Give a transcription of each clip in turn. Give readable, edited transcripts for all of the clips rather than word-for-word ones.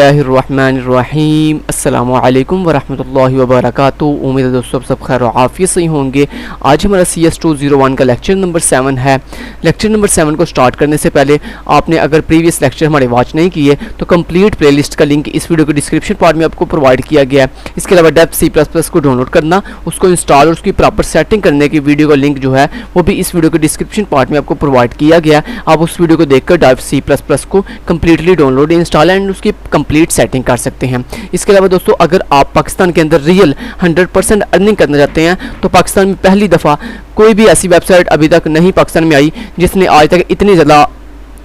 बिस्मिल्लाहिर्रहमानिर्रहीम अस्सलामु अलैकुम वरहमतुल्लाहि वबरकातुहू। उम्मीद है दोस्तों आप सब खैर और आफियत से ही होंगे। आज हमारा CS201 का लेक्चर नंबर 7 है। लेक्चर नंबर 7 को स्टार्ट करने से पहले आपने अगर प्रीवियस लेक्चर हमारे वॉच नहीं किए तो कंप्लीट प्लेलिस्ट का लिंक इस वीडियो के डिस्क्रिप्शन पार्ट में आपको प्रोवाइड किया गया है। इसके अलावा डेप्थ C++ को डाउनलोड करना, उसको इंस्टॉल और उसकी प्रॉपर सेटिंग करने की वीडियो का लिंक जो है वो भी इस वीडियो के डिस्क्रिप्शन पार्ट में आपको प्रोवाइड किया गया। आप उस वीडियो को देखकर डेप्थ C++ को कम्प्लीटली डाउनलोड, इंस्टॉल एंड उसकी कंप्लीट सेटिंग कर सकते हैं। इसके अलावा दोस्तों अगर आप पाकिस्तान के अंदर रियल 100% अर्निंग करना चाहते हैं तो पाकिस्तान में पहली दफ़ा कोई भी ऐसी वेबसाइट अभी तक नहीं पाकिस्तान में आई जिसने आज तक इतनी ज़्यादा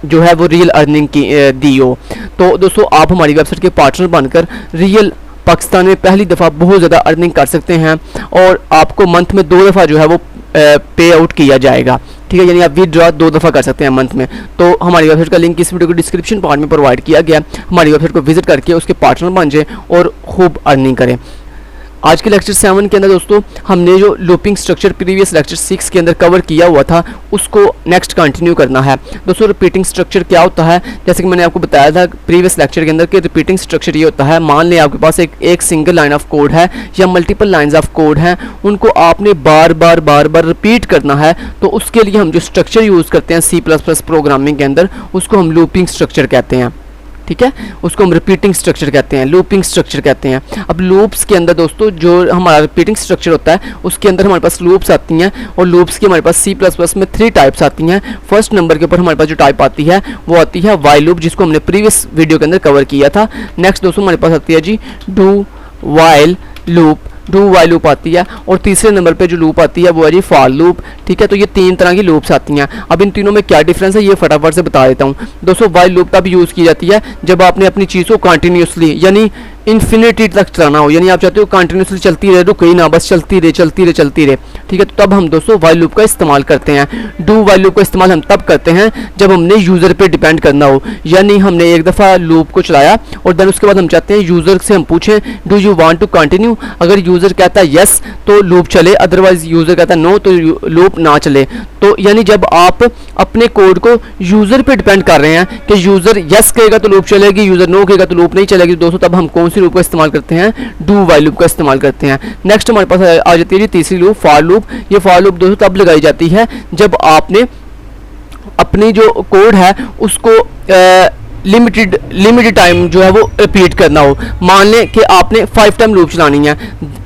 जो है वो रियल अर्निंग की दी हो। तो दोस्तों आप हमारी वेबसाइट के पार्टनर बनकर रियल पाकिस्तान में पहली दफ़ा बहुत ज़्यादा अर्निंग कर सकते हैं और आपको मंथ में 2 दफ़ा जो है वो पे आउट किया जाएगा। ठीक है, यानी आप विदड्रॉ 2 दफ़ा कर सकते हैं मंथ में। तो हमारी वेबसाइट का लिंक इस वीडियो के डिस्क्रिप्शन पार्ट में प्रोवाइड किया गया। हमारी वेबसाइट को विजिट करके उसके पार्टनर बन जाए और खूब अर्निंग करें। आज के लेक्चर 7 के अंदर दोस्तों हमने जो लूपिंग स्ट्रक्चर प्रीवियस लेक्चर 6 के अंदर कवर किया हुआ था उसको नेक्स्ट कंटिन्यू करना है। दोस्तों रिपीटिंग स्ट्रक्चर क्या होता है, जैसे कि मैंने आपको बताया था प्रीवियस लेक्चर के अंदर कि रिपीटिंग स्ट्रक्चर ये होता है, मान लें आपके पास एक सिंगल लाइन ऑफ कोड है या मल्टीपल लाइन्स ऑफ कोड हैं, उनको आपने बार बार रिपीट करना है। तो उसके लिए हम जो स्ट्रक्चर यूज़ करते हैं C++ प्रोग्रामिंग के अंदर उसको हम लूपिंग स्ट्रक्चर कहते हैं। ठीक है, उसको हम रिपीटिंग स्ट्रक्चर कहते हैं, लूपिंग स्ट्रक्चर कहते हैं। अब लूप्स के अंदर दोस्तों जो हमारा रिपीटिंग स्ट्रक्चर होता है उसके अंदर हमारे पास लूप्स आती हैं और लूप्स की हमारे पास C++ में 3 टाइप्स आती हैं। फर्स्ट नंबर के ऊपर हमारे पास जो टाइप आती है वो आती है वाइल लूप, जिसको हमने प्रीवियस वीडियो के अंदर कवर किया था। नेक्स्ट दोस्तों हमारे पास आती है जी do while loop, do while loop आती है। और तीसरे नंबर पे जो लूप आती है वो है जी फॉर लूप। ठीक है, तो ये 3 तरह की लूप्स आती हैं। अब इन तीनों में क्या डिफरेंस है ये फटाफट से बता देता हूँ। दोस्तों वाइल लूप तब यूज़ की जाती है जब आपने अपनी चीज़ को कंटिन्यूसली यानी इन्फिनिटी तक चलाना हो, यानी आप चाहते हो कंटिन्यूसली चलती रहे, रुके ही ना, बस चलती रहे। ठीक है, तो तब हम दोस्तों वाइल लूप का इस्तेमाल करते हैं। डू वाइल लूप का इस्तेमाल हम तब करते हैं जब हमने यूज़र पे डिपेंड करना हो, यानी हमने एक दफ़ा लूप को चलाया और देन उसके बाद हम चाहते हैं यूज़र से हम पूछें do you want to continue. अगर यूज़र कहता है यस तो लूप चले, अदरवाइज यूज़र कहता है नो तो लूप ना चले। तो यानी जब आप अपने कोड को यूज़र पे डिपेंड कर रहे हैं कि यूज़र यस कहेगा तो लूप चलेगी, यूज़र नो कहेगा तो लूप नहीं चलेगी, दोस्तों तब हम कौन सी लूप का इस्तेमाल करते हैं, डू वाइल लूप का इस्तेमाल करते हैं। नेक्स्ट हमारे पास आ जाती है तीसरी लूप फॉर लूप। ये फॉर लूप दोस्तों तब लगाई जाती है जब आपने अपनी जो कोड है उसको लिमिटेड टाइम जो है वो रिपीट करना हो। मान लें कि आपने 5 टाइम लूप चलानी है,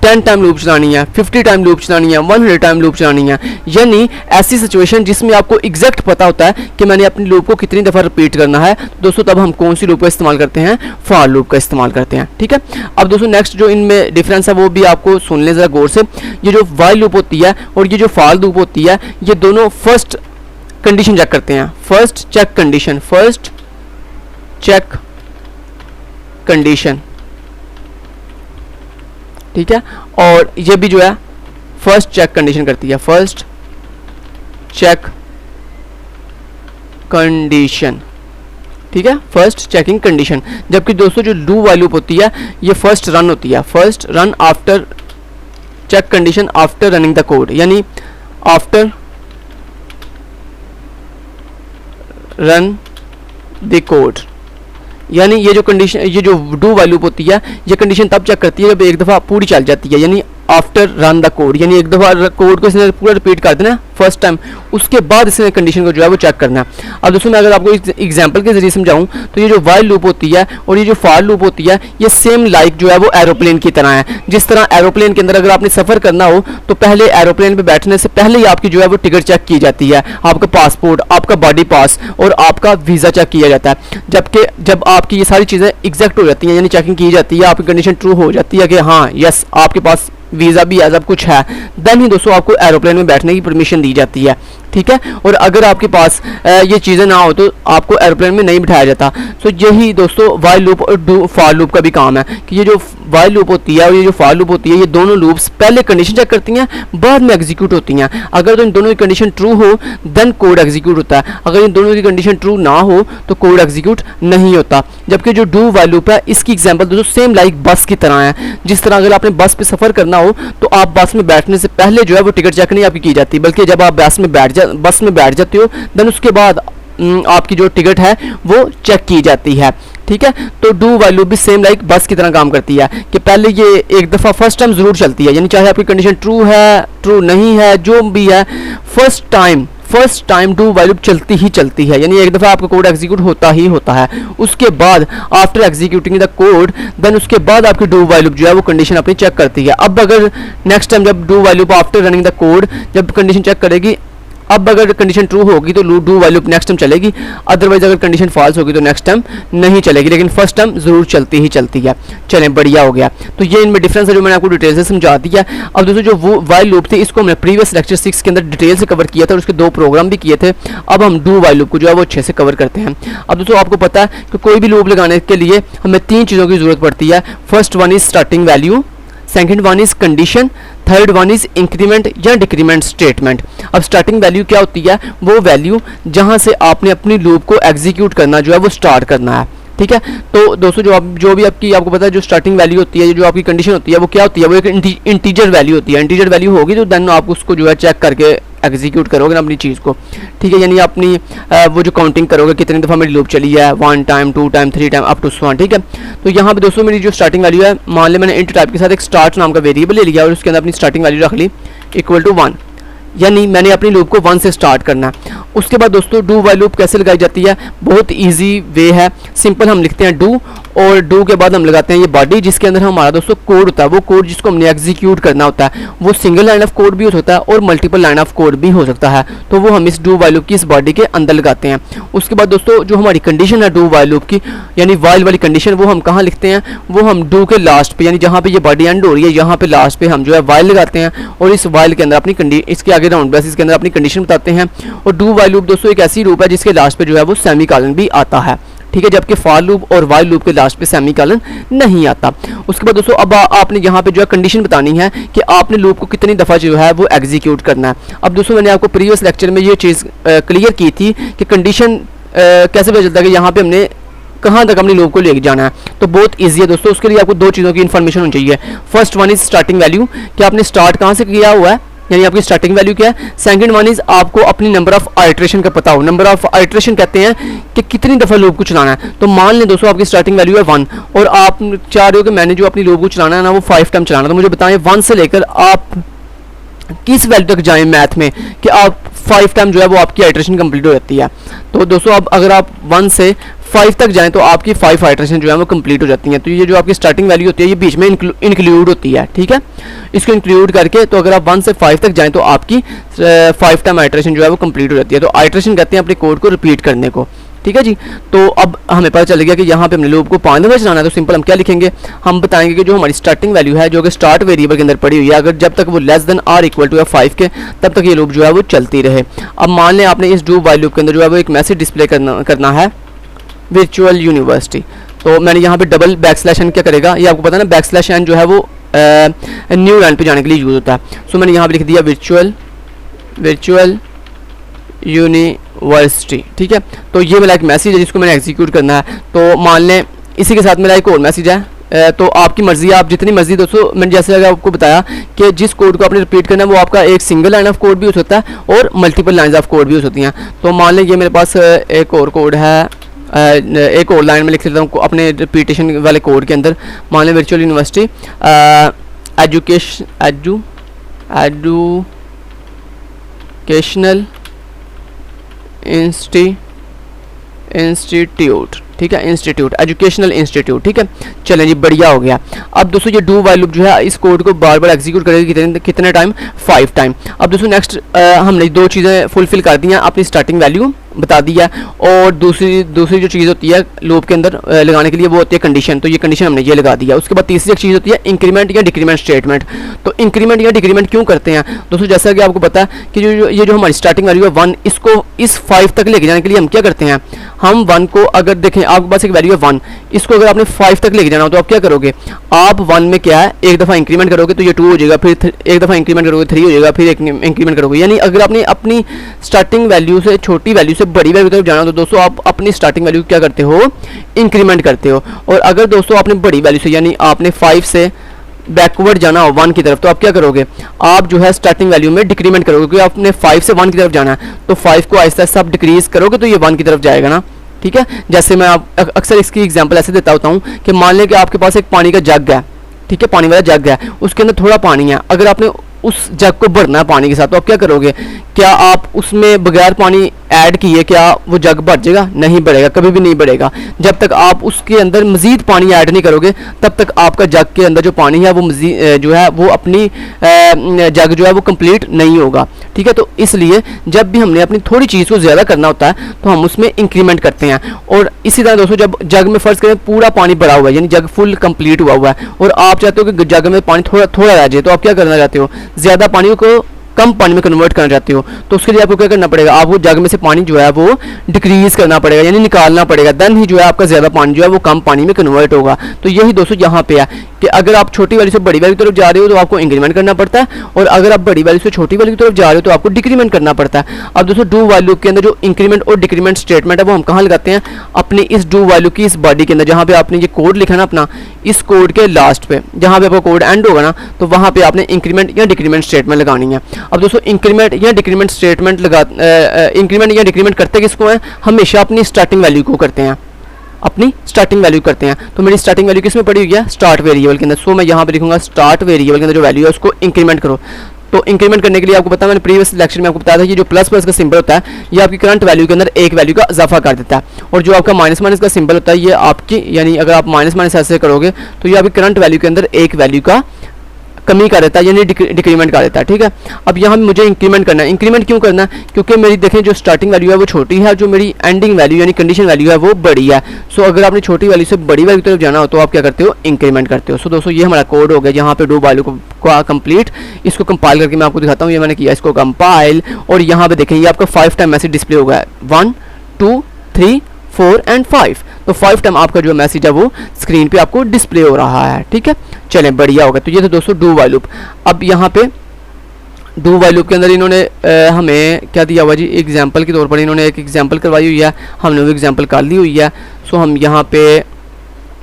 10 टाइम लूप चलानी है, 50 टाइम लूप चलानी है, 100 टाइम लूप चलानी है, यानी ऐसी सिचुएशन जिसमें आपको एग्जैक्ट पता होता है कि मैंने अपनी लूप को कितनी दफ़ा रिपीट करना है, दोस्तों तब हम कौन सी लूप का इस्तेमाल करते हैं, फॉर लूप का इस्तेमाल करते हैं। ठीक है, अब दोस्तों नेक्स्ट जो इनमें डिफरेंस है वो भी आपको सुन लें ज़रा गौर से। ये जो वाइल लूप होती है और ये जो फॉर लूप होती है ये दोनों फर्स्ट कंडीशन चेक करते हैं, फर्स्ट चेक कंडीशन। ठीक है, और ये भी जो है फर्स्ट चेक कंडीशन करती है, फर्स्ट चेक कंडीशन। ठीक है, फर्स्ट चेकिंग कंडीशन। जबकि दोस्तों जो डू वाइल लूप होती है ये फर्स्ट रन होती है, first run after check condition after running the code, यानी आफ्टर रन द कोड। यानी ये जो कंडीशन, ये जो डू वाइल लूप होती है ये कंडीशन तब चेक करती है जब एक दफ़ा पूरी चल जाती है, यानी आफ्टर रन द कोड, यानी एक दफ़ा कोड को इसने पूरा रिपीट कर देना फर्स्ट टाइम, उसके बाद इसने कंडीशन को जो है वो चेक करना है। अब दोस्तों मैं अगर आपको एग्जांपल के जरिए समझाऊं तो ये जो वाइल लूप होती है और ये जो फॉर लूप होती है ये सेम लाइक जो है वो एरोप्लेन की तरह है। जिस तरह एरोप्लेन के अंदर अगर आपने सफ़र करना हो तो पहले एरोप्लेन पर बैठने से पहले ही आपकी जो है वो टिकट चेक की जाती है, आपका पासपोर्ट, आपका बॉडी पास और आपका वीज़ा चेक किया जाता है। जबकि जब आपकी ये सारी चीज़ें एग्जैक्ट हो जाती हैं यानी चेकिंग की जाती है, आपकी कंडीशन ट्रू हो जाती है कि हाँ यस आपके पास वीज़ा भी है, सब कुछ है, देन ही दोस्तों आपको एरोप्लेन में बैठने की परमिशन दी जाती है। ठीक है, और अगर आपके पास ये चीज़ें ना हो तो आपको एरोप्लेन में नहीं बिठाया जाता। तो यही दोस्तों वाइल लूप और डू फॉर लूप का भी काम है कि ये जो वाइल लूप होती है और ये जो फॉर लूप होती है ये दोनों लूप्स पहले कंडीशन चेक करती हैं, बाद में एग्जीक्यूट होती हैं। अगर तो इन दोनों की कंडीशन ट्रू हो देन कोड एग्जीक्यूट होता है, अगर इन दोनों की कंडीशन ट्रू ना हो तो कोड एग्जीक्यूट नहीं होता। जबकि जो डू वाइल लूप है इसकी एग्जांपल दोस्तों सेम लाइक बस की तरह है। जिस तरह अगर आपने बस पे सफ़र करना हो तो आप बस में बैठने से पहले जो है वो टिकट चेक नहीं आपकी की जाती, बल्कि जब आप बस में बैठ जाते हो देन उसके बाद आपकी जो टिकट है वो चेक की जाती है। ठीक है। तो डू वाइल लूप भी सेम लाइक बस की तरह काम करती है कि पहले ये एक दफ़ा फर्स्ट टाइम ज़रूर चलती है, यानी चाहे आपकी कंडीशन ट्रू है, ट्रू नहीं है, जो भी है, first time do while loop चलती ही चलती है, यानी एक दफ़ा आपका कोड एग्जीक्यूट होता ही होता है। उसके बाद after executing the code then उसके बाद आपकी डू वाइल लूप जो है वो कंडीशन अपनी चेक करती है। अब अगर नेक्स्ट टाइम जब do while loop after running the code जब कंडीशन चेक करेगी, अब अगर कंडीशन ट्रू होगी तो do while loop next time चलेगी, अदरवाइज अगर कंडीशन फॉल्स होगी तो नेक्स्ट टाइम नहीं चलेगी, लेकिन फर्स्ट टाइम जरूर चलती ही चलती है। चलें, बढ़िया हो गया। तो ये इनमें डिफरेंस है जो मैंने आपको डिटेल से समझा दिया। अब दोस्तों जो वो वाइल लूप थे इसको हमने प्रीवियस लेक्चर 6 के अंदर डिटेल से कवर किया था और उसके 2 प्रोग्राम भी किए थे। अब हम डू वाइल लूप को जो है वो अच्छे से कवर करते हैं। अब दोस्तों आपको पता है कि कोई भी लूप लगाने के लिए हमें 3 चीज़ों की जरूरत पड़ती है। First one is starting value, second one is condition, third one is increment या डिक्रीमेंट स्टेटमेंट। अब स्टार्टिंग वैल्यू क्या होती है? वो वैल्यू जहां से आपने अपनी लूप को एग्जीक्यूट करना जो है वो स्टार्ट करना है, ठीक है। तो दोस्तों जो भी आपको पता है जो स्टार्टिंग वैल्यू होती है, जो आपकी कंडीशन होती है वो क्या होती है? वो एक इंटीजर वैल्यू होती है। इंटीजर वैल्यू होगी तो देन आप उसको जो है चेक करके एग्जीक्यूट करोगे ना अपनी चीज़ को, ठीक है। यानी अपनी वो जो काउंटिंग करोगे कितनी दफ़ा मेरी लूप चली है, 1 time, 2 time, 3 time up to 1, ठीक है। तो यहाँ पे दोस्तों मेरी जो स्टार्टिंग वैल्यू है, मान ले मैंने इंट टाइप के साथ एक स्टार्ट नाम का वेरिएबल ले लिया और उसके अंदर अपनी स्टार्टिंग वैल्यू रख ली इक्वल टू 1, यानी मैंने अपनी लूप को 1 से स्टार्ट करना है। उसके बाद दोस्तों डू वाइल लूप कैसे लगाई जाती है? बहुत इजी वे है, सिंपल। हम लिखते हैं डू और डू के बाद हम लगाते हैं ये बॉडी जिसके अंदर हमारा दोस्तों कोड होता है। वो कोड जिसको हमने एग्जीक्यूट करना होता है वो सिंगल लाइन ऑफ कोड भी हो सकता है और मल्टीपल लाइन ऑफ कोड भी हो सकता है, तो वो हम इस डू वाइल लूप की इस बॉडी के अंदर लगाते हैं। उसके बाद दोस्तों जो हमारी कंडीशन है डू वाइल लूप की, यानी वाइल वाली कंडीशन, वो हम कहाँ लिखते हैं? वो हम डू के लास्ट पे, यानी जहाँ पे ये बॉडी एंड हो रही है यहाँ पे लास्ट पे हम जो है वाइल लगाते हैं और इस वाइल के अंदर अपनी इसके आगे राउंड ब्रेस इसके अंदर अपनी कंडीशन बताते हैं। और डू वाइल लूप दोस्तों एक ऐसी लूप है जिसके लास्ट पे जो है वो सेमी कॉलन भी आता है, ठीक है, जबकि फॉर लूप और वाइल लूप के लास्ट पे सेमी कॉलन नहीं आता। उसके बाद दोस्तों अब आपने यहाँ पे जो है कंडीशन बतानी है कि आपने लूप को कितनी दफ़ा जो है वो एग्जीक्यूट करना है। अब दोस्तों मैंने आपको प्रीवियस लेक्चर में ये चीज़ क्लियर की थी कि कंडीशन कैसे पता चलता है कि यहाँ पे हमने कहाँ तक अपनी लूप को लेके जाना है। तो बहुत ईजी है दोस्तों, उसके लिए आपको 2 चीज़ों की इन्फॉर्मेशन होनी चाहिए। First one is starting value, कि आपने स्टार्ट कहाँ से किया हुआ है, यानी आपकी स्टार्टिंग वैल्यू क्या है। सेकंड वन इज आपको अपनी नंबर ऑफ आइट्रेशन का पता हो। नंबर ऑफ आइट्रेशन कहते हैं कि कितनी दफ़ा लूप को चलाना है। तो मान लें दोस्तों आपकी स्टार्टिंग वैल्यू है 1 और आप चाह रहे हो कि मैंने जो अपनी लूप को चलाना है ना वो 5 टाइम चलाना, तो मुझे बताएं 1 से लेकर आप किस वैल्यू तक जाएं मैथ में कि आप 5 टाइम जो है वो आपकी आइट्रेशन कंप्लीट हो जाती है। तो दोस्तों अब अगर आप 1 से 5 तक जाएं तो आपकी 5 आइट्रेशन जो है वो कंप्लीट हो जाती हैं। तो ये जो आपकी स्टार्टिंग वैल्यू होती है ये बीच में इंक्लूड होती है, ठीक है। इसको इंक्लूड करके तो अगर आप 1 से 5 तक जाएं तो आपकी 5 टाइम आइट्रेशन जो है वो कंप्लीट हो जाती है। तो आइट्रेशन कहते हैं अपने कोड को रिपीट करने को, ठीक है जी। तो अब हमें पता चल गया कि यहाँ पे हमने लूप को 5 दफ़ा चलाना है, तो सिंपल हम क्या लिखेंगे? हम बताएंगे कि जो हमारी स्टार्टिंग वैल्यू है जो कि स्टार्ट वेरिएबल के अंदर पड़ी हुई है, अगर जब तक वो less than or equal to 5 के तब तक ये लूप जो है वो चलती रहे। अब मान लें आपने इस डू वाइल लूप के अंदर जो है वो एक मैसेज डिस्प्ले करना है वर्चुअल यूनिवर्सिटी। तो मैंने यहाँ पे डबल बैकस्लैश क्या करेगा, ये आपको पता है ना, बैकस्लैश एन जो है वो न्यू लाइन पे जाने के लिए यूज़ होता है। सो मैंने यहाँ पे लिख दिया वर्चुअल यूनिवर्सिटी, ठीक है। तो ये मेरा एक मैसेज है जिसको मैंने एग्जीक्यूट करना है। तो मान लें इसी के साथ मेरा एक और मैसेज है। तो आपकी मर्जी है, आप जितनी मर्जी दोस्तों, मैंने जैसे अगर आपको बताया कि जिस कोड को आपने रिपीट करना है वो आपका एक सिंगल लाइन ऑफ कोड भी हो सकता है और मल्टीपल लाइन्स ऑफ कोड भी हो सकती हैं। तो मान लें ये मेरे पास एक और कोड है, एक और लाइन में लिख लेता हूँ अपने रिपीटेशन वाले कोड के अंदर। मान लें वर्चुअल यूनिवर्सिटी एजुकेशनल इंस्टीट्यूट, ठीक है, इंस्टीट्यूट, एजुकेशनल इंस्टीट्यूट, ठीक है। चलें जी, बढ़िया हो गया। अब दोस्तों ये डू वाइल लूप जो है इस कोड को बार बार एग्जीक्यूट करेगी कितने टाइम? 5 टाइम। अब दोस्तों नेक्स्ट हमने 2 चीज़ें फुलफिल कर दी हैं, अपनी स्टार्टिंग वैल्यू बता दी है और दूसरी जो चीज़ होती है लूप के अंदर लगाने के लिए वो होती है कंडीशन। तो ये कंडीशन हमने ये लगा दिया। उसके बाद तीसरी एक चीज़ होती है इंक्रीमेंट या डिक्रीमेंट स्टेटमेंट। तो इंक्रीमेंट या डिक्रीमेंट क्यों करते हैं दोस्तों? जैसा कि आपको पता है कि ये जो हमारी स्टार्टिंग वैल्यू है 1, इसको इस 5 तक लेके जाने के लिए हम क्या करते हैं? हम 1 को, अगर देखें आपके पास एक वैल्यू है 1, इसको अगर आपने 5 तक लेके जाना हो तो आप क्या करोगे? आप 1 में क्या है, एक दफ़ा इंक्रीमेंट करोगे तो ये 2 हो जाएगा, फिर एक दफ़ा इंक्रीमेंट करोगे 3 हो जाएगा, फिर एक इंक्रीमेंट करोगे। यानी अगर आपने अपनी स्टार्टिंग वैल्यू से छोटी वैल्यू से बड़ी वैल्यू तक जाना तो दोस्तों आप अपनी स्टार्टिंग वैल्यू क्या करते हो? इंक्रीमेंट करते हो। और अगर दोस्तों आपने बड़ी वैल्यू से, यानी आपने 5 से बैकवर्ड जाना हो 1 की तरफ, तो आप क्या करोगे? आप जो है स्टार्टिंग वैल्यू में डिक्रीमेंट करोगे, क्योंकि आपने 5 से 1 की तरफ जाना है। तो 5 को आहिस्ता आहिस्ता आप डिक्रीज करोगे तो ये 1 की तरफ जाएगा ना। ठीक है। जैसे मैं अक्सर इसकी एग्जांपल ऐसे देता होता हूँ कि मान लें कि आपके पास एक पानी का जग है, ठीक है, पानी वाला जग है, उसके अंदर थोड़ा पानी है। अगर आपने उस जग को भरना है पानी के साथ तो आप क्या करोगे? क्या आप उसमें बगैर पानी ऐड किए क्या वो जग भर जाएगा? नहीं बढ़ेगा, कभी भी नहीं बढ़ेगा। जब तक आप उसके अंदर मज़ीद पानी ऐड नहीं करोगे तब तक आपका जग के अंदर जो पानी है वो मज़ीद जो है वो अपनी जग जो है वो कंप्लीट नहीं होगा, ठीक है। तो इसलिए जब भी हमने अपनी थोड़ी चीज़ को ज़्यादा करना होता है तो हम उसमें इंक्रीमेंट करते हैं। और इसी तरह दोस्तों जब जग में फ़र्ज़ करें पूरा पानी भरा हुआ है, यानी जग फुल कंप्लीट हुआ है और आप चाहते हो कि जग में पानी थोड़ा थोड़ा रह जाए, तो आप क्या करना चाहते हो? ज़्यादा पानी को कम पानी में कन्वर्ट करना चाहते हो, तो उसके लिए आपको क्या करना पड़ेगा? आपको जग में से पानी जो है वो डिक्रीज करना पड़ेगा, यानी निकालना पड़ेगा। देन ही जो है आपका ज़्यादा पानी जो है वो कम पानी में कन्वर्ट होगा। तो यही दोस्तों यहाँ पे है कि अगर आप छोटी वाली से बड़ी वाली की तरफ जा रहे हो तो आपको इंक्रीमेंट करना पड़ता है, और अगर आप बड़ी वाली से छोटी वाली की तरफ जा रहे हो तो आपको डिक्रीमेंट करना पड़ता है। अब दोस्तों डू वाइल लूप के अंदर जो इंक्रीमेंट और डिक्रीमेंट स्टेटमेंट है वो हम कहाँ लगाते हैं? अपनी इस डू वाइल लूप की इस बॉडी के अंदर, जहाँ पे आपने ये कोड लिखा ना अपना, इस कोड के लास्ट पे जहाँ पे आपका कोड एंड होगा ना, तो वहाँ पे आपने इंक्रीमेंट या डिक्रीमेंट स्टेटमेंट लगानी है। अब दोस्तों इंक्रीमेंट या डिक्रीमेंट स्टेटमेंट इंक्रीमेंट या डिक्रीमेंट करते किसको हैं? हमेशा अपनी स्टार्टिंग वैल्यू को करते हैं, अपनी स्टार्टिंग वैल्यू करते हैं। तो मेरी स्टार्टिंग वैल्यू किस में पड़ी हुई है? स्टार्ट वेरिएबल के अंदर। सो मैं यहाँ पे लिखूंगा स्टार्ट वेरिएबल के अंदर जो वैल्यू है उसको इंक्रीमेंट करो। तो इंक्रीमेंट करने के लिए आपको पता है, मैंने प्रीवियस लेक्चर में आपको बताया था कि जो प्लस प्लस का सिंबल होता है ये आपकी करंट वैल्यू के अंदर एक वैल्यू का इजाफा कर देता है, और जो आपका माइनस माइनस का सिंबल होता है ये आपकी, यानी अगर आप माइनस माइनस ऐसे करोगे तो ये आपकी करंट वैल्यू के अंदर एक वैल्यू का कमी कर देता है, यानी डिक्रीमेंट कर देता है, ठीक है। अब यहाँ मुझे इंक्रीमेंट करना है। इंक्रीमेंट क्यों करना है? क्योंकि मेरी देखें जो स्टार्टिंग वैल्यू है वो छोटी है, जो मेरी एंडिंग वैल्यू यानी कंडीशन वैल्यू है वो बड़ी है। सो अगर आपने छोटी वैल्यू से बड़ी वैल्यू की तरफ जाना हो तो आप क्या करते हो? इंक्रीमेंट करते हो। सो दोस्तों ये हमारा कोड हो गया यहाँ पे डू वैल्यू को कंप्लीट। इसको कंपाइल करके मैं आपको दिखाता हूँ। ये मैंने किया इसको कंपाइल, और यहाँ पे देखें ये आपका 5 टाइम मैसेज डिस्प्ले हो गया, 1 2 3 4 एंड 5। तो 5 टाइम आपका जो मैसेज है वो स्क्रीन पे आपको डिस्प्ले हो रहा है, ठीक है। चलें बढ़िया होगा। तो ये तो दोस्तों डू वाइल लूप। अब यहाँ पे डू वाइल लूप के अंदर इन्होंने हमें क्या दिया हुआ जी? एग्जाम्पल के तौर पर इन्होंने एक एग्जाम्पल करवाई हुई है, हमने वो एग्जाम्पल कर ली हुई है। सो हम यहाँ पे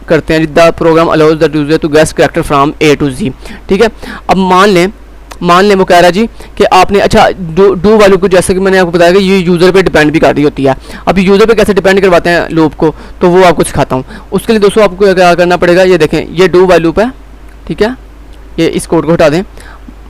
करते हैं the program allows the user to guess character from A to G, ठीक है। अब मान लें वो कह रहा है जी कि आपने अच्छा डू वालों को, जैसे कि मैंने आपको बताया कि ये यूज़र पे डिपेंड भी कर रही होती है। अब यूज़र पे कैसे डिपेंड करवाते हैं लूप को, तो वो आपको सिखाता हूँ। उसके लिए दोस्तों आपको क्या करना पड़ेगा? ये देखें ये डू वाइल लूप है, ठीक है। ये इस कोड को हटा दें।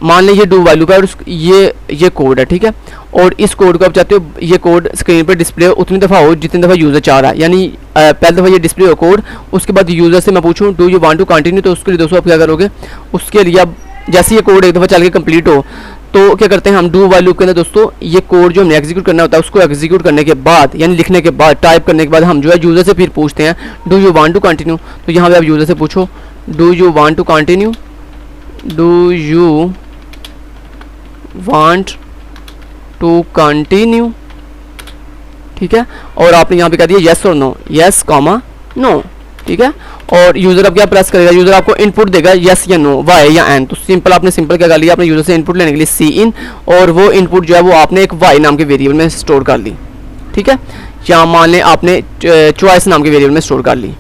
मान लें ये डू वाइल लूप है और ये कोड है, ठीक है। और इस कोड को आप चाहते हो ये कोड स्क्रीन पर डिस्प्ले हो उतनी दफ़ा हो जितनी दफ़ा यूज़र चाह रहा है, यानी पहली दफ़ा ये डिस्प्ले हो कोड, उसके बाद यूज़र से मैं पूछूँ do you want to continue, तो उसके लिए दोस्तों आप क्या करोगे? उसके लिए आप जैसे ये कोड एक दफ़ा चल के कंप्लीट हो तो क्या करते हैं हम डू वाइल लूप के अंदर दोस्तों ये कोड जो हमने एग्जीक्यूट करना होता है उसको एग्जीक्यूट करने के बाद, यानी लिखने के बाद, टाइप करने के बाद हम जो है यूज़र से फिर पूछते हैं do you want to continue. तो यहाँ पे आप यूज़र से पूछो do you want to continue, do you want to continue, ठीक है। और आपने यहाँ पे कह दिया येस और नो, येस कॉमा नो, ठीक है। और यूज़र अब क्या प्रेस करेगा? यूज़र आपको इनपुट देगा यस या नो, वाई या एन। तो सिंपल आपने क्या कर लिया? आपने यूज़र से इनपुट लेने के लिए सी इन, और वो इनपुट जो है वो आपने एक वाई नाम के वेरिएबल में स्टोर कर ली, ठीक है। या मान लें आपने चॉइस नाम के वेरिएबल में स्टोर कर ली,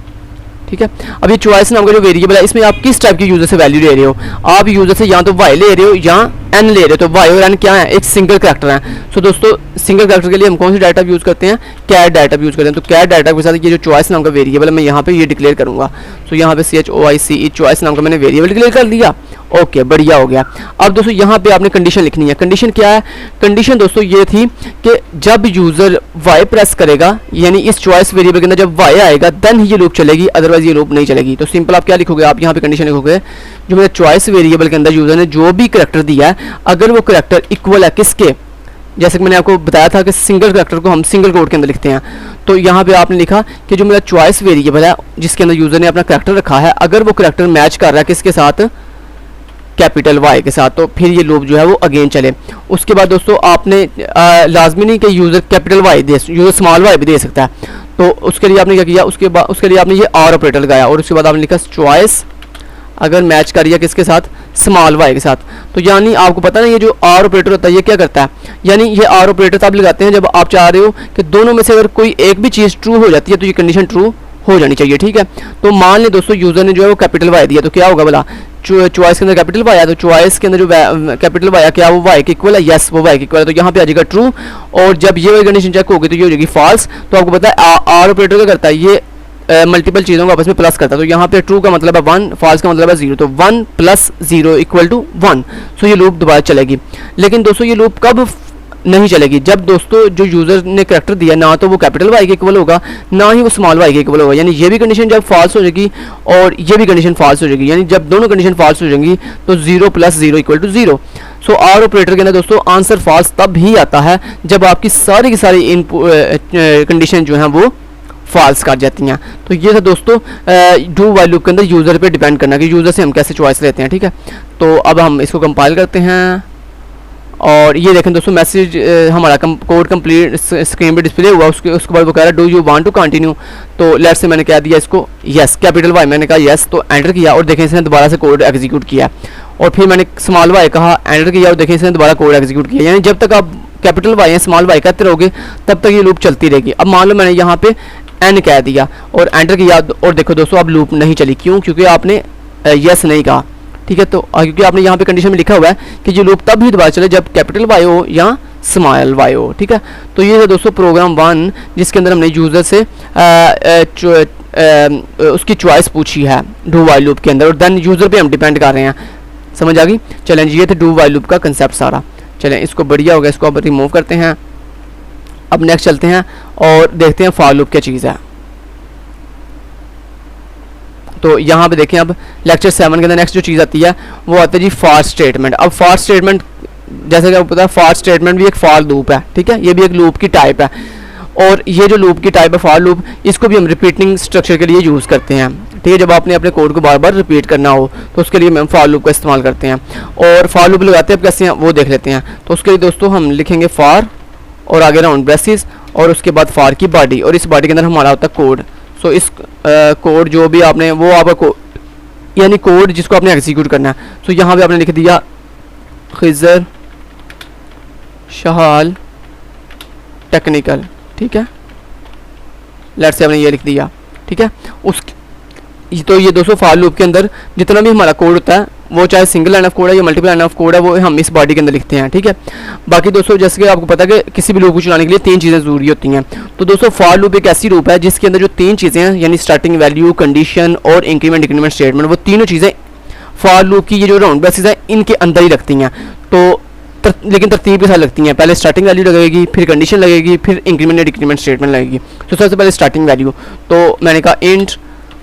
ठीक है। अब ये चॉइस नाम का जो वेरिएबल है इसमें आप किस टाइप की यूज़र से वैल्यू ले रहे हो? आप यूज़र से या तो वाई ले रहे हो या एन ले रहे हो। तो वाई और एन क्या है? एक सिंगल कैरेक्टर है। सो दोस्तों सिंगल कैरेक्टर के लिए हम कौन सी डाटा यूज़ करते हैं? कैर डाटा यूज़ करते हैं। तो कैर डाटा के साथ ये जो चॉइस नाम का वेरिएबल है मैं यहाँ पे ये डिक्लेयर करूँगा। सो यहाँ पे CHOICE चॉइस नाम का मैंने वेरिएबल डिक्लेयर कर दिया। ओके बढ़िया हो गया। अब दोस्तों यहाँ पे आपने कंडीशन लिखनी है। कंडीशन क्या है? कंडीशन दोस्तों ये थी कि जब यूज़र वाई प्रेस करेगा, यानी इस चॉइस वेरिएबल के अंदर जब वाई आएगा देन ही ये लूप चलेगी, अदरवाइज ये लूप नहीं चलेगी। तो सिंपल आप क्या लिखोगे? आप यहाँ पे कंडीशन लिखोगे जो मेरे चॉइस वेरिएबल के अंदर यूज़र ने जो भी करैक्टर दिया है अगर वो करैक्टर इक्वल है किसके, जैसे कि मैंने आपको बताया था कि सिंगल करैक्टर को हम सिंगल कोड के अंदर लिखते हैं। तो यहाँ पे आपने लिखा कि जो मेरा चॉइस वेरिएबल है जिसके अंदर यूज़र ने अपना करैक्टर रखा है, अगर वो करैक्टर मैच कर रहा है किसके साथ? कैपिटल वाई के साथ, तो फिर ये लूप जो है वो अगेन चले। उसके बाद दोस्तों आपने लाजमी नहीं कि यूज़र कैपिटल वाई दे, यूज़र स्मॉल वाई भी दे सकता है। तो उसके लिए आपने क्या किया? उसके लिए आपने ये आर ऑपरेटर लगाया, और उसके बाद आपने लिखा चॉइस अगर मैच कर रही किसके साथ? स्मॉल वाई के साथ। तो यानी आपको पता ना ये जो आर ऑपरेटर होता है ये क्या करता है? यानी ये आर ऑपरेटर तब लगाते हैं जब आप चाह रहे हो कि दोनों में से अगर कोई एक भी चीज़ ट्रू हो जाती है तो ये कंडीशन ट्रू हो जानी चाहिए, ठीक है। तो मान लें दोस्तों यूज़र ने जो है वो कैपिटल वाई दिया, तो क्या होगा भला, चॉइस के अंदर कैपिटल वाई है, तो चॉइस के अंदर जो कैपिटल वाई है क्या वो वाई के इक्वल है, यस वो वाई के इक्वल है, तो यहाँ पे आ जाएगा ट्रू। और जब ये वाली कंडीशन चेक होगी तो ये हो जाएगी फॉल्स। तो आपको पता है आर ऑपरेटर क्या करता है, ये मल्टीपल चीज़ों को आपस में प्लस करता है। तो यहाँ पे ट्रू का मतलब है 1, फॉल्स का मतलब है 0, तो 1 + 0 = 1। सो ये लूप दोबारा चलेगी। लेकिन दोस्तों ये लूप कब नहीं चलेगी, जब दोस्तों जो यूज़र ने करैक्टर दिया ना तो वो कैपिटल वाई के इक्वल होगा, ना ही वो स्मॉल वाई के इक्वल होगा। यानी ये भी कंडीशन जब फॉल्स हो जाएगी और ये भी कंडीशन फॉल्स हो जाएगी, यानी जब दोनों कंडीशन फॉल्स हो जाएंगी तो 0 + 0 = 0। सो आर ऑपरेटर के अंदर दोस्तों आंसर फॉल्स तब ही आता है जब आपकी सारी की सारी कंडीशन जो हैं वो फॉल्स कर जाती हैं। तो ये था दोस्तों डू वाइल लूप के अंदर यूज़र पे डिपेंड करना कि यूज़र से हम कैसे चॉइस लेते हैं, ठीक है। तो अब हम इसको कंपाइल करते हैं और ये देखें दोस्तों मैसेज हमारा कोड कंप्लीट स्क्रीन पे डिस्प्ले हुआ। उसके बाद वो कह रहा है do you want to continue, तो लेट्स से मैंने कह दिया इसको यस, कैपिटल वाई मैंने कहा यस, तो एंटर किया और देखें इसने दोबारा से कोड एग्जीक्यूट किया। और फिर मैंने स्मॉल वाई कहा, एंटर किया और देखें इसने दोबारा कोड एग्जीक्यूट किया। यानी जब तक आप कैपिटल वाई या स्मॉल वाई कहते रहोगे तब तक ये लूप चलती रहेगी। अब मान लो मैंने यहाँ पे एन कह दिया और एंटर किया और देखो दोस्तों अब लूप नहीं चली, क्यों, क्योंकि आपने यस नहीं कहा, ठीक है। तो क्योंकि आपने यहाँ पे कंडीशन में लिखा हुआ है कि ये लूप तब ही दोबारा चले जब कैपिटल वाई हो या स्मॉल वाई हो, ठीक है। तो ये है दोस्तों प्रोग्राम 1 जिसके अंदर हमने यूज़र से उसकी चॉइस पूछी है डू वाइल लूप के अंदर, और देन यूज़र पे हम डिपेंड कर रहे हैं। समझ आ गई। चलें ये थे डू वाइल लूप का कंसेप्ट सारा। चलें इसको बढ़िया हो गया, इसको अब रिमूव करते हैं। अब नेक्स्ट चलते हैं और देखते हैं फॉर लूप क्या चीज़ है। तो यहाँ पे देखें अब लेक्चर 7 के अंदर नेक्स्ट जो चीज़ आती है वो आती है जी फॉर स्टेटमेंट। अब फॉर स्टेटमेंट जैसे कि आपको पता है फॉर स्टेटमेंट भी एक फॉर लूप है, ठीक है, ये भी एक लूप की टाइप है। और ये जो लूप की टाइप है फॉर लूप, इसको भी हम रिपीटिंग स्ट्रक्चर के लिए यूज़ करते हैं, ठीक है। जब आपने अपने कोड को बार बार रिपीट करना हो तो उसके लिए हम फॉर लूप का इस्तेमाल करते हैं। और फॉर लूप लगाते हैं कैसे हैं वो देख लेते हैं। तो उसके लिए दोस्तों हम लिखेंगे फॉर और आगे राउंड ब्रेसेस और उसके बाद फॉर की बॉडी, और इस बॉडी के अंदर हमारा होता है कोड। सो इस कोड जो भी आपने वो आपका यानी कोड जिसको आपने एग्जीक्यूट करना है। सो यहाँ पे आपने लिख दिया खिज़र शहाल टेक्निकल, ठीक है, लेट्स से आपने ये लिख दिया, ठीक है। तो ये दोस्तों फॉर लूप के अंदर जितना भी हमारा कोड होता है वो चाहे सिंगल लाइन ऑफ कोड है या मल्टीपल लाइन ऑफ कोड है वो हम इस बॉडी के अंदर लिखते हैं, ठीक है। बाकी दोस्तों जैसे कि आपको पता है कि किसी भी लूप को चलाने के लिए 3 चीज़ें ज़रूरी होती हैं। तो दोस्तों फॉर लूप एक ऐसी लूप है जिसके अंदर जो 3 चीज़ें हैं यानी स्टार्टिंग वैल्यू, कंडीशन और इंक्रीमेंट डिक्रीमेंट स्टेटमेंट, वो तीनों चीज़ें फॉर लूप की ये जो राउंड ब्रेसेस हैं इनके अंदर ही रखती हैं। तो लेकिन तरतीब के साथ लगती हैं, पहले स्टार्टिंग वैल्यू लगेगी, फिर कंडीशन लगेगी, फिर इंक्रीमेंट या डिक्रीमेंट स्टेटमेंट लगेगी। तो सबसे पहले स्टार्टिंग वैल्यू, तो मैंने कहा इंट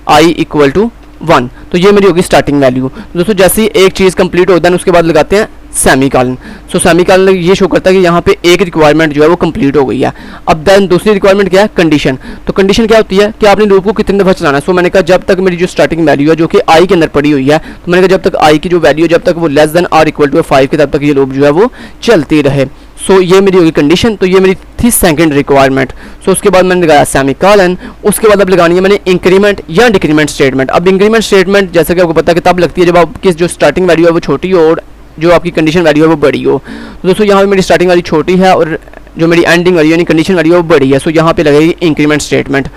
i = 1, तो ये मेरी होगी स्टार्टिंग वैल्यू। दोस्तों जैसे ही एक चीज़ कंप्लीट होता है उसके बाद लगाते हैं सेमीकोलन। सो सेमीकोलन ये शो करता है कि यहाँ पे एक रिक्वायरमेंट जो है वो कंप्लीट हो गई है। अब देन दूसरी रिक्वायरमेंट क्या है, कंडीशन। तो कंडीशन क्या होती है कि आपने लूप को कितने दफ़ा चलाना है। सो मैंने कहा जब तक मेरी जो स्टार्टिंग वैल्यू है जो कि i के अंदर पड़ी हुई है, तो मैंने कहा जब तक i की जो वैल्यू जब तक वो लेस देन r = 5 के तब तक ये लूप जो है वो चलती रहे। सो ये मेरी होगी कंडीशन। तो ये मेरी थी सेकंड रिक्वायरमेंट। सो उसके बाद मैंने लगाया सेमीकोलन। उसके बाद अब लगानी है मैंने इंक्रीमेंट या डिक्रीमेंट स्टेटमेंट। अब इंक्रीमेंट स्टेटमेंट जैसे कि आपको पता है कि तब लगती है जब आपकी जो स्टार्टिंग वैल्यू है वो छोटी हो और जो आपकी कंडीशन वैल्यू है वो बड़ी हो। तो दोस्तों यहाँ पे मेरी स्टार्टिंग वैल्यू छोटी है और जो मेरी एंडिंग वैल्यू यानी कंडीशन वैल्यू है वो बड़ी है। सो यहाँ पे लगेगी इंक्रीमेंट स्टेटमेंट,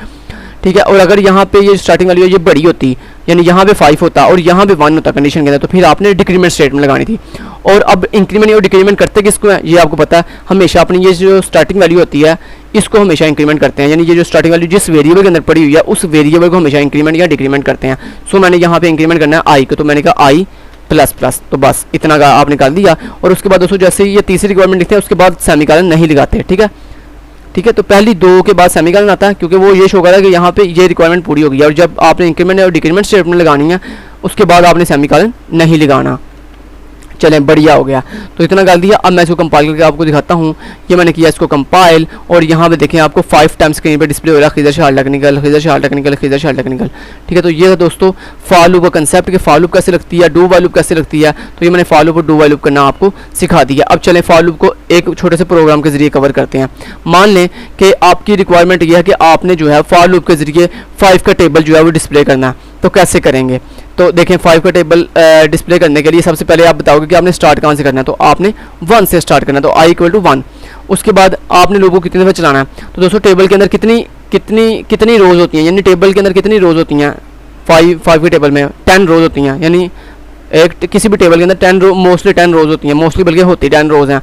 ठीक है। और अगर यहाँ पे ये स्टार्टिंग वैल्यू ये बड़ी होती यानी यहाँ पे 5 होता और यहाँ पे 1 होता कंडीशन के अंदर, तो फिर आपने डिक्रीमेंट स्टेटमेंट लगानी थी। और अब इंक्रीमेंट और डिक्रीमेंट करते किसको है ये आपको पता है, हमेशा अपनी ये जो स्टार्टिंग वैल्यू होती है इसको हमेशा इंक्रीमेंट करते हैं, यानी ये जो स्टार्टिंग वैल्यू जिस वेरिएबल के अंदर पड़ी हुई है उस वेरिएबल को हमेशा इंक्रीमेंट या डिक्रीमेंट करते हैं। सो मैंने यहाँ पे इंक्रीमेंट करना है i को, तो मैंने कहा i ++, तो बस इतना का आपने कर दिया। और उसके बाद दोस्तों जैसे ये तीसरी रिक्वायरमेंट लिखते हैं उसके बाद सेमीकोलन नहीं लगाते, ठीक है, ठीक है। तो पहली 2 के बाद सेमीकोलन आता है क्योंकि वो ये शो कर रहा है कि यहाँ पे ये रिक्वायरमेंट पूरी होगी। और जब आपने इंक्रीमेंट और डिक्रीमेंट स्टेटमेंट लगानी है उसके बाद आपने सेमीकोलन नहीं लगाना। चलें बढ़िया हो गया, तो इतना कर दिया। अब मैं इसको कंपाइल करके आपको दिखाता हूँ। ये मैंने किया इसको कंपाइल और यहाँ पे देखें आपको 5 टाइम्स स्क्रीन पे डिस्प्ले हो रहा है Khizar Shahal technical, Khizar Shahal technical, Khizar Shahal technical, ठीक है। तो ये है दोस्तों फॉर लूप का कंसेप्ट कि फॉर लूप कैसे लगती है, डू वाइल लूप कैसे लगती है। तो ये मैंने फॉर लूप और डू वाइल लूप करना आपको सिखा दिया। अब चलें फॉर लूप को एक छोटे से प्रोग्राम के जरिए कवर करते हैं। मान लें कि आपकी रिक्वायरमेंट यह है कि आपने जो है फॉर लूप के जरिए 5 का टेबल जो है वो डिस्प्ले करना है। तो कैसे करेंगे, तो देखें 5 का टेबल डिस्प्ले करने के लिए सबसे पहले आप बताओगे कि आपने स्टार्ट कहाँ से करना है। तो आपने 1 से स्टार्ट करना है, तो i = 1। उसके बाद आपने लूप को कितने दफ़ा चलाना है। तो दोस्तों टेबल के अंदर कितनी कितनी रोज़ होती हैं, यानी टेबल के अंदर कितनी रोज़ होती हैं, 5 के टेबल में 10 रोज़ होती हैं, यानी किसी भी टेबल के अंदर 10 मोस्टली 10 रोज़ होती हैं, मोस्टली बल्कि होती 10 रोज़ हैं।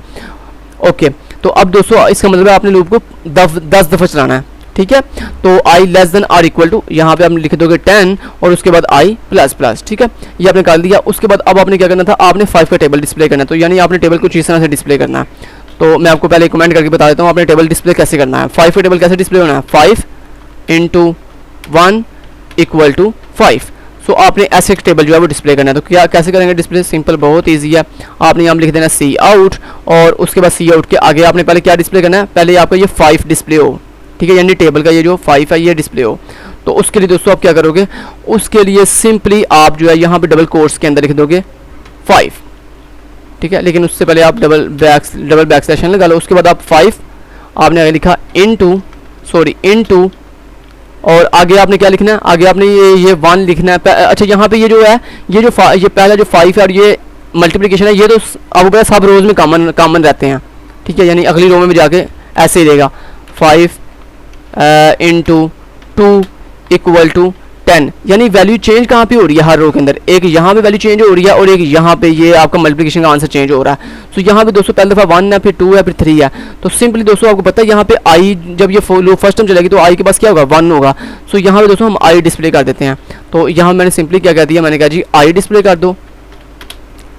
ओके, तो अब दोस्तों इसका मतलब है आपने लूप को 10 दफ़ा चलाना है, ठीक है। तो I less than or equal to, यहाँ पे आप लिख दोगे 10 और उसके बाद आई प्लस प्लस, ठीक है, ये आपने कर दिया। उसके बाद अब आपने क्या करना था, आपने 5 का टेबल डिस्प्ले करना है, तो यानी आपने टेबल कुछ इस तरह से डिस्प्ले करना है। तो मैं आपको पहले कमेंट करके बता देता हूँ आपने टेबल डिस्प्ले कैसे करना है। 5 का टेबल कैसे डिस्प्ले होना है, 5 × 1 = 5। सो आपने ऐसे एक टेबल जो है वो डिस्प्ले करना है। तो क्या कैसे करेंगे डिस्प्ले, सिंपल, बहुत इजी है। आपने यहाँ लिख देना सी आउट और उसके बाद सी आउट के आगे आपने पहले क्या डिस्प्ले करना है, पहले आपका ये 5 डिस्प्ले हो, ठीक है, यानी टेबल का ये जो 5 है ये डिस्प्ले हो। तो उसके लिए दोस्तों आप क्या करोगे, उसके लिए सिंपली आप जो है यहाँ पे डबल कोट्स के अंदर लिख दोगे 5, ठीक है, लेकिन उससे पहले आप डबल बैक स्लैश लगा लो। उसके बाद आप 5 आपने आगे लिखा इनटू और आगे आपने क्या लिखना है, आगे आपने ये 1 लिखना है। अच्छा, यहाँ पे ये जो है ये पहला जो 5 है और ये मल्टीप्लिकेशन है, ये तो अब सब रोज़ में कॉमन रहते हैं, ठीक है, यानी अगली रो में जाके ऐसे ही रहेगा 5 × 2 = 10, यानी वैल्यू चेंज कहाँ पे हो रही है हर रो के अंदर, एक यहाँ पे वैल्यू चेंज हो रही है और एक यहाँ पे ये आपका मल्टीप्लिकेशन का आंसर चेंज हो रहा है। तो यहाँ पे दोस्तों पहली दफ़ा 1 है, फिर 2 है, फिर 3 है। तो सिंपली दोस्तों आपको पता है यहाँ पे आई जब ये फर्स्ट टाइम चलेगी तो आई के पास क्या होगा, 1 होगा। सो यहाँ पे दोस्तों हम आई डिस्प्ले कर देते हैं। तो यहाँ मैंने सिंपली क्या कह दिया, मैंने कहा जी आई डिस्प्ले कर दो,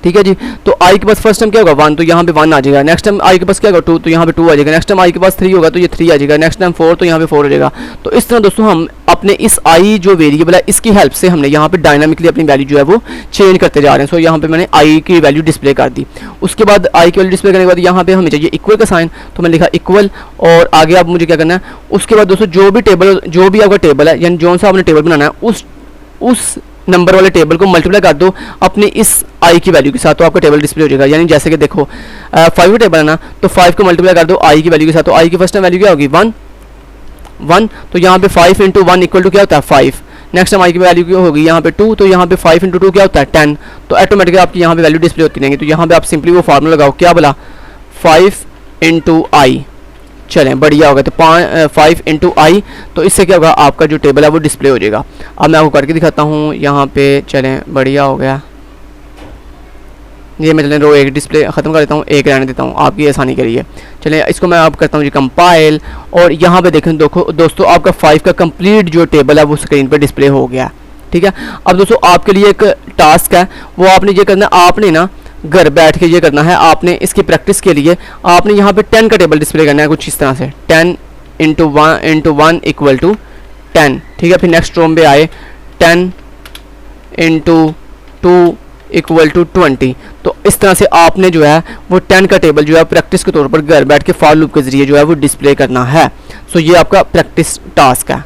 ठीक है जी। तो आई के पास फर्स्ट टाइम क्या होगा 1, तो यहाँ पे 1 आ जाएगा। नेक्स्ट टाइम आई के पास क्या होगा 2, तो यहाँ पे 2 आ जाएगा। नेक्स्ट टाइम आई के पास 3 होगा तो ये 3 आ जाएगा। नेक्स्ट टाइम 4, तो यहाँ पे 4 हो जाएगा। तो इस तरह दोस्तों हम अपने इस आई जो वेरिएबल है इसकी हेल्प से हमने यहाँ पे डायनामिकली अपनी वैल्यू जो है वो चेंज करते जा रहे हैं। सो यहाँ पे मैंने आई की वैल्यू डिस्प्ले कर दी। उसके बाद आई की वैल्यू डिस्प्ले करने के बाद यहाँ पे हमें चाहिए इक्वल का साइन, तो मैंने लिखा इक्वल और आगे आप मुझे क्या करना है, उसके बाद दोस्तों जो भी आपका टेबल है यानी जो सा आपने टेबल बनाना है उस नंबर वाले टेबल को मल्टीप्लाई कर दो अपनी इस आई की वैल्यू के साथ, तो आपका टेबल डिस्प्ले हो जाएगा। यानी जैसे कि देखो 5 का टेबल है ना, तो 5 को मल्टीप्लाई कर दो आई की वैल्यू के साथ, तो आई की फर्स्ट टाइम वैल्यू क्या होगी 1, तो यहाँ पे 5 × 1 = क्या होता है 5। नेक्स्ट टाइम आई की वैल्यू क्या होगी यहाँ पे 2, तो यहाँ पे 5 × 2 क्या होता है 10। तो ऑटोमेटिकली आपकी यहाँ पे वैल्यू डिस्प्ले होती रहेंगी। तो यहाँ पे आप सिंपली वो फार्मूला लगाओ, क्या बोला 5 × I, चलें बढ़िया होगा। तो 5 × I, तो इससे क्या होगा आपका जो टेबल है वो डिस्प्ले हो जाएगा। अब मैं आपको करके दिखाता हूँ यहाँ पे, चलें बढ़िया हो गया। ये मैं चलें रो 1 डिस्प्ले ख़त्म कर देता हूँ, 1 रहने देता हूँ आपकी आसानी के लिए। चलें इसको मैं आप करता हूँ जी कंपाइल और यहाँ पे देखें दोस्तों आपका 5 का कंप्लीट जो टेबल है वो स्क्रीन पर डिस्प्ले हो गया, ठीक है। अब दोस्तों आपके लिए एक टास्क है, वो आपने ये करना है, आपने ना घर बैठ के ये करना है। आपने इसकी प्रैक्टिस के लिए आपने यहाँ पे 10 का टेबल डिस्प्ले करना है कुछ इस तरह से, 10 × 1 = 10, ठीक है। फिर नेक्स्ट रो पे आए 10 × 2 = 20। तो इस तरह से आपने जो है वो 10 का टेबल जो है प्रैक्टिस के तौर पर घर बैठ के फॉर लूप के जरिए जो है वो डिस्प्ले करना है। सो ये आपका प्रैक्टिस टास्क है।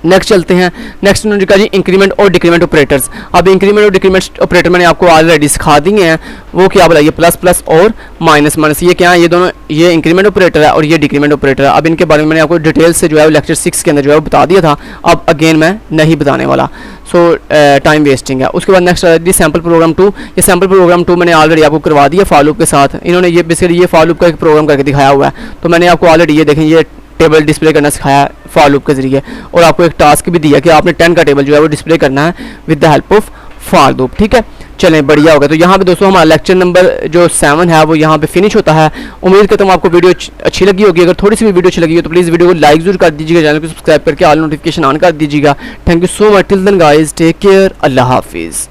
नेक्स्ट चलते हैं, नेक्स्ट उन्होंने कहा जी इंक्रीमेंट और डिक्रीमेंट ऑपरेटर्स। अब इंक्रीमेंट और डिक्रीमेंट ऑपरेटर मैंने आपको ऑलरेडी सिखा दिए हैं, वो क्या बोला, ये प्लस प्लस और माइनस माइनस, ये क्या है, ये दोनों, ये इंक्रीमेंट ऑपरेटर है और ये डिक्रीमेंट ऑपरेटर है। अब इनके बारे में मैंने आपको डिटेल से जो है लेक्चर 6 के अंदर जो है बता दिया था, अब अगेन मैं नहीं बताने वाला, सो टाइम वेस्टिंग है। उसके बाद नेक्स्ट दी सैम्पल प्रोग्राम 2। ये सैम्पल प्रोग्राम 2 मैंने ऑलरेडी आपको करवा दिया फॉर लूप के साथ। इन्होंने ये बेसिकली ये फॉर लूप का एक प्रोग्राम करके दिखाया हुआ है, तो मैंने आपको ऑलरेडी ये देखें ये टेबल डिस्प्ले करना सिखाया फॉर लूप के जरिए, और आपको एक टास्क भी दिया कि आपने 10 का टेबल जो है वो डिस्प्ले करना है with the help of for loop, ठीक है। चलें बढ़िया होगा। तो यहाँ पे दोस्तों हमारा लेक्चर नंबर जो 7 है वो यहाँ पे फिनिश होता है। उम्मीद करता हूँ आपको वीडियो अच्छी लगी होगी। अगर थोड़ी सी भी वीडियो अच्छी लगी हो तो प्लीज़ वीडियो को लाइक जरूर कर दीजिएगा, चैनल को सब्सक्राइब करके ऑल नोटिफिकेशन ऑन कर दीजिएगा। Thank you so much, till then guys, take care, अल्लाह हाफिज़।